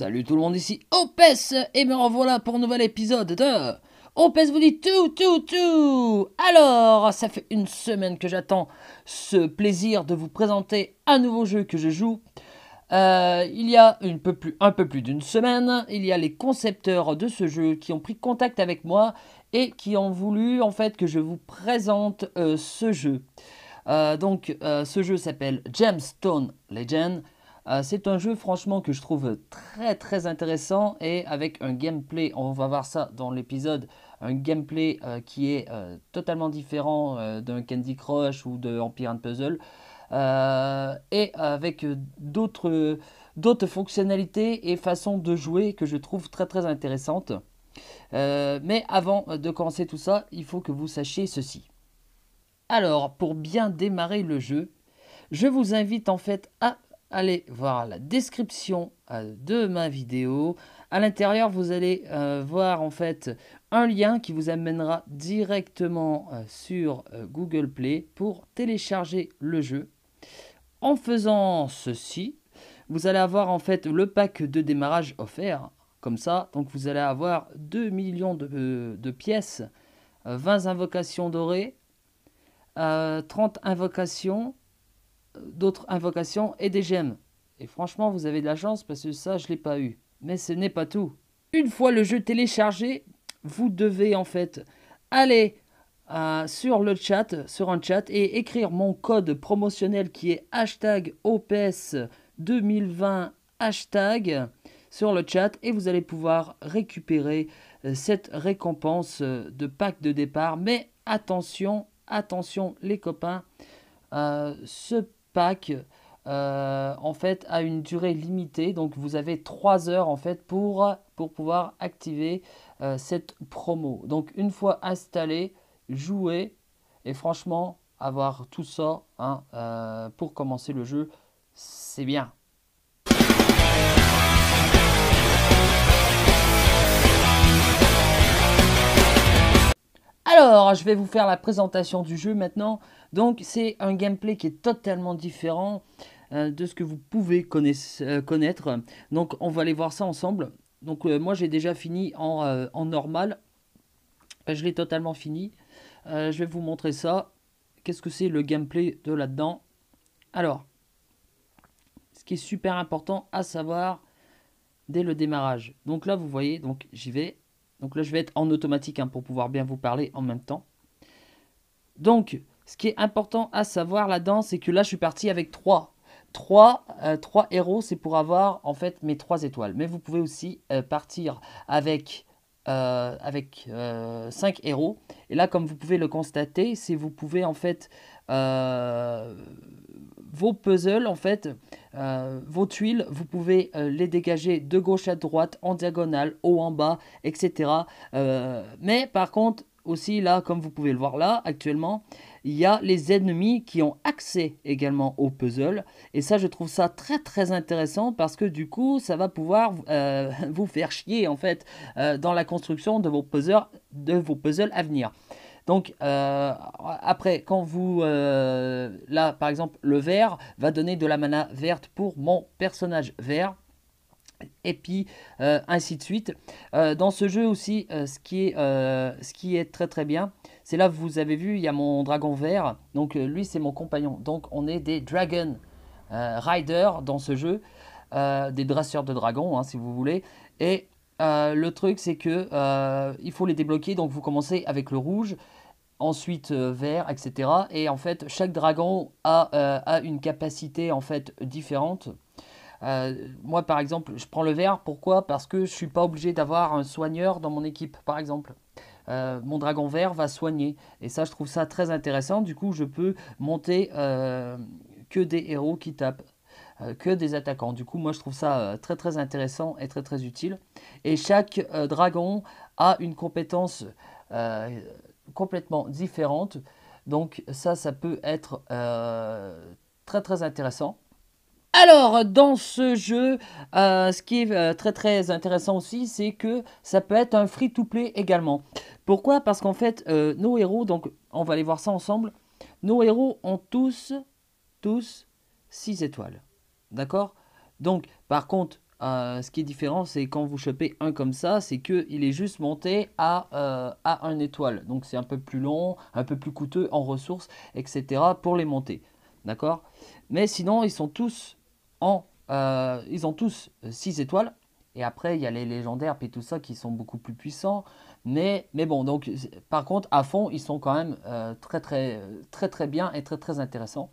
Salut tout le monde, ici Opes et me revoilà pour un nouvel épisode de Opes vous dit tout. Alors, ça fait une semaine que j'attends ce plaisir de vous présenter un nouveau jeu que je joue. Il y a un peu plus d'une semaine, il y a les concepteurs de ce jeu qui ont pris contact avec moi et qui ont voulu en fait que je vous présente ce jeu. Ce jeu s'appelle Gemstone Legend. C'est un jeu franchement que je trouve très intéressant et avec un gameplay, on va voir ça dans l'épisode, un gameplay qui est totalement différent d'un Candy Crush ou de Empire and Puzzle et avec d'autres fonctionnalités et façons de jouer que je trouve très intéressantes. Mais avant de commencer tout ça, il faut que vous sachiez ceci. Alors, pour bien démarrer le jeu, je vous invite en fait à aller voir la description de ma vidéo. À l'intérieur, vous allez voir en fait un lien qui vous amènera directement sur Google Play pour télécharger le jeu. En faisant ceci, vous allez avoir en fait le pack de démarrage offert. Comme ça, donc vous allez avoir 2 millions de pièces, 20 invocations dorées, 30 invocations, d'autres invocations et des gemmes. Et franchement, vous avez de la chance parce que ça, je ne l'ai pas eu. Mais ce n'est pas tout. Une fois le jeu téléchargé, vous devez en fait aller sur le chat, sur un chat et écrire mon code promotionnel qui est hashtag OPS 2020 hashtag sur le chat et vous allez pouvoir récupérer cette récompense de pack de départ. Mais attention les copains, ce pack en fait a une durée limitée, donc vous avez 3 heures en fait pour pouvoir activer cette promo. Donc une fois installé, jouer et franchement avoir tout ça pour commencer le jeu, c'est bien. Alors, je vais vous faire la présentation du jeu maintenant. Donc, c'est un gameplay qui est totalement différent de ce que vous pouvez connaître. Donc, on va aller voir ça ensemble. Donc, moi, j'ai déjà fini en normal. Je l'ai totalement fini. Je vais vous montrer ça. Qu'est-ce que c'est le gameplay de là-dedans? Alors, ce qui est super important à savoir dès le démarrage. Donc là, vous voyez, donc j'y vais. Donc là, je vais être en automatique pour pouvoir bien vous parler en même temps. Donc, ce qui est important à savoir là-dedans, c'est que là, je suis parti avec 3 héros, c'est pour avoir en fait mes 3 étoiles. Mais vous pouvez aussi partir avec 5 héros. Et là, comme vous pouvez le constater, c'est vous pouvez en fait vos puzzles, en fait, vos tuiles, vous pouvez les dégager de gauche à droite, en diagonale, haut en bas, etc. Mais par contre, aussi là, comme vous pouvez le voir là, actuellement, il y a les ennemis qui ont accès également au puzzle. Et ça, je trouve ça très intéressant parce que du coup, ça va pouvoir vous faire chier en fait dans la construction de vos puzzles à venir. Donc après, quand vous... là, par exemple, le vert va donner de la mana verte pour mon personnage vert. Et puis ainsi de suite. Dans ce jeu aussi, ce qui est très bien, c'est là, vous avez vu, il y a mon dragon vert. Donc lui, c'est mon compagnon. Donc on est des Dragon Riders dans ce jeu. Des dresseurs de dragons, si vous voulez. Et le truc, c'est que il faut les débloquer. Donc vous commencez avec le rouge, ensuite vert, etc. Et en fait, chaque dragon a une capacité en fait différente. Moi, par exemple, je prends le vert. Pourquoi? Parce que je ne suis pas obligé d'avoir un soigneur dans mon équipe, par exemple. Mon dragon vert va soigner. Et ça, je trouve ça très intéressant. Du coup, je peux monter que des héros qui tapent. Que des attaquants. Du coup, moi, je trouve ça très intéressant et très utile. Et chaque dragon a une compétence complètement différente. Donc ça peut être très intéressant. Alors, dans ce jeu, ce qui est très intéressant aussi, c'est que ça peut être un free-to-play également. Pourquoi? Parce qu'en fait, nos héros, donc on va aller voir ça ensemble, nos héros ont tous 6 étoiles. D'accord? Donc, par contre, ce qui est différent, c'est quand vous chopez un comme ça, c'est qu'il est juste monté à un étoile. Donc c'est un peu plus long, un peu plus coûteux en ressources, etc. pour les monter. D'accord? Mais sinon, ils ont tous 6 étoiles. Et après, il y a les légendaires et tout ça qui sont beaucoup plus puissants. Mais bon, donc par contre, à fond, ils sont quand même très bien et très intéressants.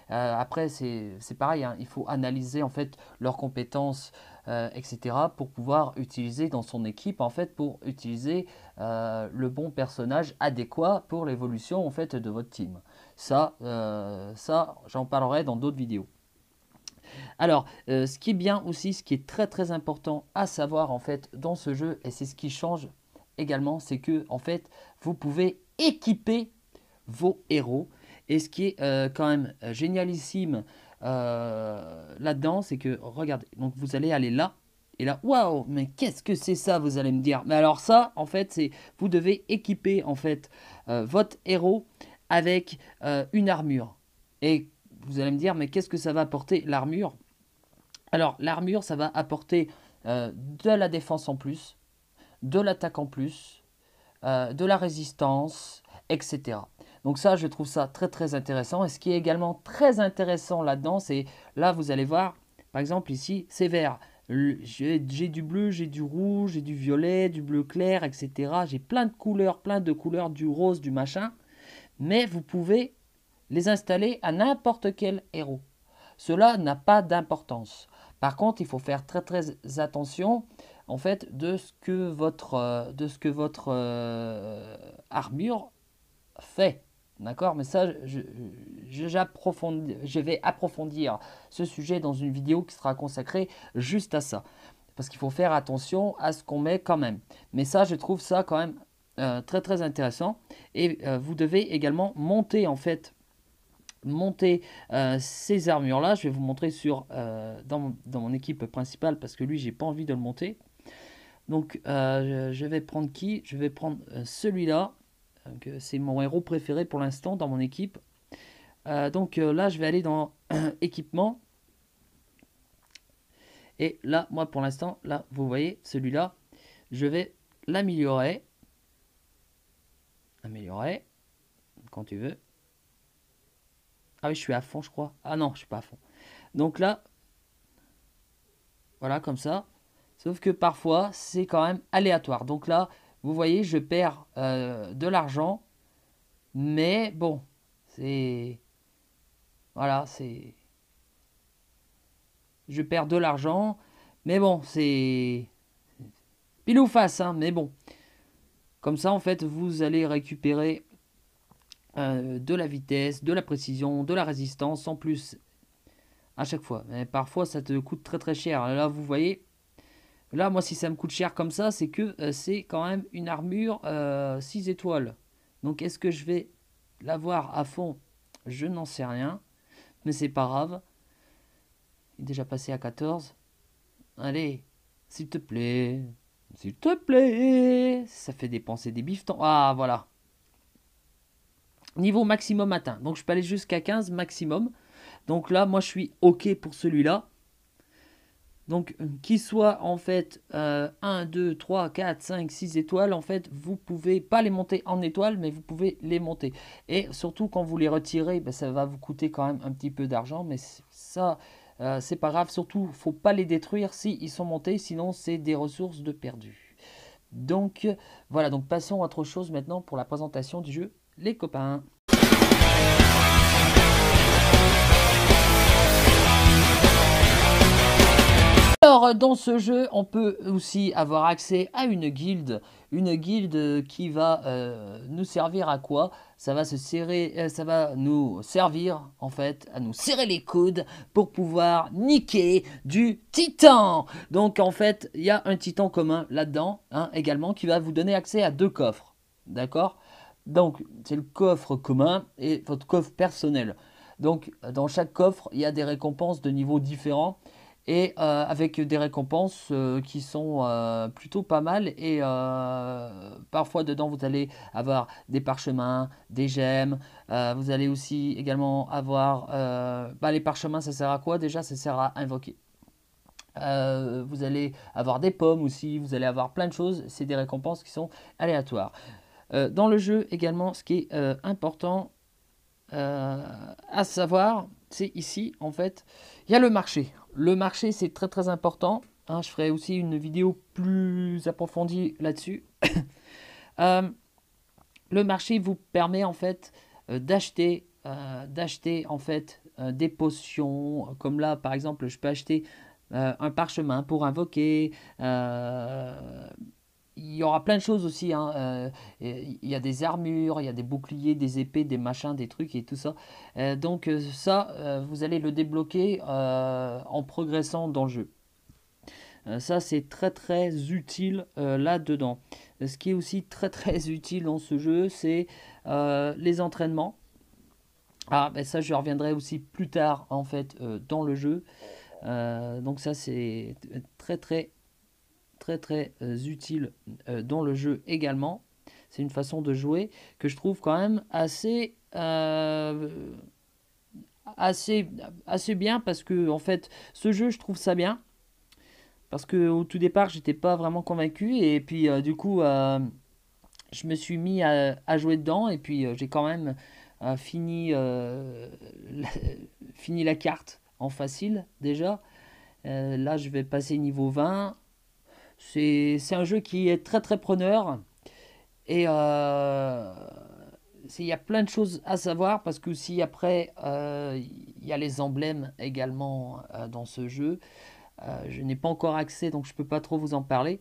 Après, c'est pareil, hein, il faut analyser en fait leurs compétences, etc. pour pouvoir utiliser dans son équipe, en fait, pour utiliser le bon personnage adéquat pour l'évolution en fait de votre team. Ça, j'en parlerai dans d'autres vidéos. Alors, ce qui est bien aussi, ce qui est très important à savoir en fait dans ce jeu, et c'est ce qui change également, c'est que en fait, vous pouvez équiper vos héros. Et ce qui est quand même génialissime là-dedans, c'est que, regardez, donc vous allez aller là, et là, waouh, mais qu'est-ce que c'est ça, vous allez me dire. Mais alors ça, en fait, c'est vous devez équiper en fait votre héros avec une armure. Et vous allez me dire, mais qu'est-ce que ça va apporter l'armure? Alors, l'armure, ça va apporter de la défense en plus, de l'attaque en plus, de la résistance, etc. Donc ça, je trouve ça très intéressant. Et ce qui est également très intéressant là-dedans, c'est là, vous allez voir, par exemple ici, c'est vert. J'ai du bleu, j'ai du rouge, j'ai du violet, du bleu clair, etc. J'ai plein de couleurs, du rose, du machin. Mais vous pouvez les installer à n'importe quel héros. Cela n'a pas d'importance. Par contre, il faut faire très attention en fait de ce que votre armure fait. D'accord? Mais ça, je vais approfondir ce sujet dans une vidéo qui sera consacrée juste à ça. Parce qu'il faut faire attention à ce qu'on met quand même. Mais ça, je trouve ça quand même très intéressant. Et vous devez également monter en fait ces armures là. Je vais vous montrer dans mon équipe principale parce que lui j'ai pas envie de le monter. Donc je vais prendre qui? Je vais prendre celui-là. C'est mon héros préféré pour l'instant dans mon équipe. Donc là je vais aller dans équipement. Et là moi pour l'instant, là vous voyez celui-là, je vais l'améliorer. Améliorer quand tu veux. Ah oui, je suis à fond, je crois. Ah non, je suis pas à fond. Donc là, voilà, comme ça. Sauf que parfois, c'est quand même aléatoire. Donc là, vous voyez, je perds de l'argent. Mais bon, c'est... Voilà, c'est... Je perds de l'argent. Mais bon, c'est... Pile ou face, hein, mais bon. Comme ça, en fait, vous allez récupérer de la vitesse, de la précision, de la résistance en plus à chaque fois. Mais parfois, ça te coûte très cher. Là, vous voyez, là, moi, si ça me coûte cher comme ça, c'est que c'est quand même une armure 6 étoiles. Donc, est-ce que je vais l'avoir à fond? Je n'en sais rien. Mais c'est pas grave. Il est déjà passé à 14. Allez, s'il te plaît. S'il te plaît. Ça fait dépenser des bifetons. Ah, voilà. Niveau maximum atteint. Donc, je peux aller jusqu'à 15 maximum. Donc là, moi, je suis OK pour celui-là. Donc, qu'il soit en fait 1, 2, 3, 4, 5, 6 étoiles, en fait, vous pouvez pas les monter en étoiles, mais vous pouvez les monter. Et surtout, quand vous les retirez, ben, ça va vous coûter quand même un petit peu d'argent, mais ça, c'est pas grave. Surtout, faut pas les détruire si ils sont montés, sinon c'est des ressources de perdu. Donc, voilà, donc passons à autre chose maintenant pour la présentation du jeu, les copains. Alors, dans ce jeu, on peut aussi avoir accès à une guilde qui va nous servir à quoi? Ça va nous servir en fait à nous serrer les coudes pour pouvoir niquer du titan. Donc en fait, il y a un titan commun là-dedans, hein, également, qui va vous donner accès à 2 coffres. D'accord? Donc, c'est le coffre commun et votre coffre personnel. Donc, dans chaque coffre, il y a des récompenses de niveaux différents et avec des récompenses qui sont plutôt pas mal. Et parfois, dedans, vous allez avoir des parchemins, des gemmes. Vous allez aussi également avoir... les parchemins, ça sert à quoi? Déjà, ça sert à invoquer. Vous allez avoir des pommes aussi, vous allez avoir plein de choses. C'est des récompenses qui sont aléatoires. Dans le jeu également, ce qui est important à savoir, c'est ici en fait, il y a le marché. Le marché, c'est très très important. Hein, je ferai aussi une vidéo plus approfondie là-dessus. Euh, le marché vous permet en fait d'acheter en fait des potions. Comme là, par exemple, je peux acheter un parchemin pour invoquer. Il y aura plein de choses aussi. Hein. Il y a des armures, il y a des boucliers, des épées, des machins, des trucs et tout ça. Donc ça, vous allez le débloquer en progressant dans le jeu. Ça, c'est très très utile là-dedans. Ce qui est aussi très très utile dans ce jeu, c'est les entraînements. Ah, ben ça, je reviendrai aussi plus tard en fait dans le jeu. Donc ça, c'est très très très très utile dans le jeu également. C'est une façon de jouer que je trouve quand même assez, assez bien parce que en fait, ce jeu, je trouve ça bien. Parce que au tout départ, j'étais pas vraiment convaincu et puis du coup, je me suis mis à jouer dedans et puis j'ai quand même fini, la, fini la carte en facile déjà. Là, je vais passer niveau 20. C'est un jeu qui est très très preneur et il y a plein de choses à savoir parce que si après il y a les emblèmes également dans ce jeu. Je n'ai pas encore accès donc je peux pas trop vous en parler.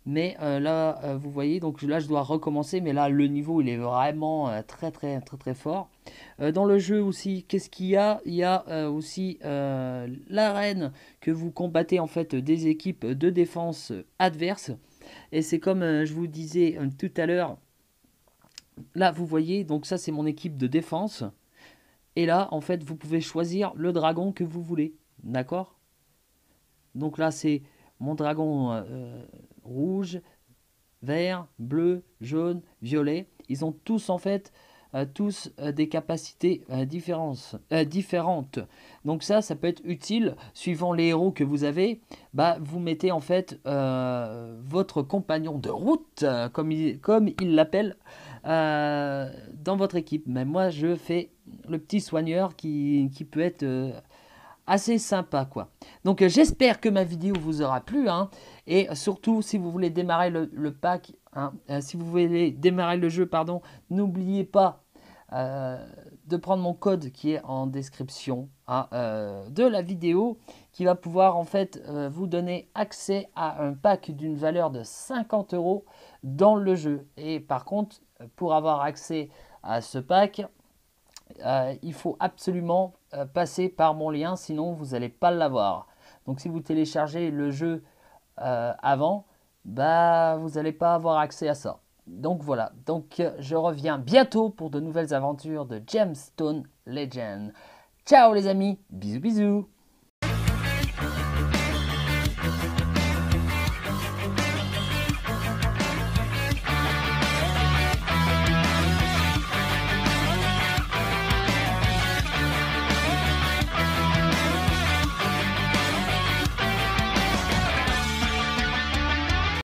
Mais là, vous voyez, donc là, je dois recommencer. Mais là, le niveau, il est vraiment très, très, très, très fort. Dans le jeu aussi, qu'est-ce qu'il y a? Il y a aussi l'arène que vous combattez en fait des équipes de défense adverses. Et c'est comme je vous disais tout à l'heure. Là, vous voyez, donc ça, c'est mon équipe de défense. Et là, en fait, vous pouvez choisir le dragon que vous voulez. D'accord? Donc là, c'est mon dragon rouge, vert, bleu, jaune, violet. Ils ont tous en fait des capacités différentes. Donc ça peut être utile suivant les héros que vous avez. Bah, vous mettez en fait votre compagnon de route, comme il l'appelle, dans votre équipe. Mais moi, je fais le petit soigneur qui peut être assez sympa quoi. Donc j'espère que ma vidéo vous aura plu hein, et surtout si vous voulez démarrer le pack, hein, si vous voulez démarrer le jeu pardon, n'oubliez pas de prendre mon code qui est en description hein, de la vidéo qui va pouvoir en fait vous donner accès à un pack d'une valeur de 50 € dans le jeu. Et par contre pour avoir accès à ce pack, il faut absolument passer par mon lien, sinon vous n'allez pas l'avoir. Donc si vous téléchargez le jeu avant, bah, vous n'allez pas avoir accès à ça. Donc voilà, donc je reviens bientôt pour de nouvelles aventures de Gemstone Legend. Ciao les amis, bisous bisous.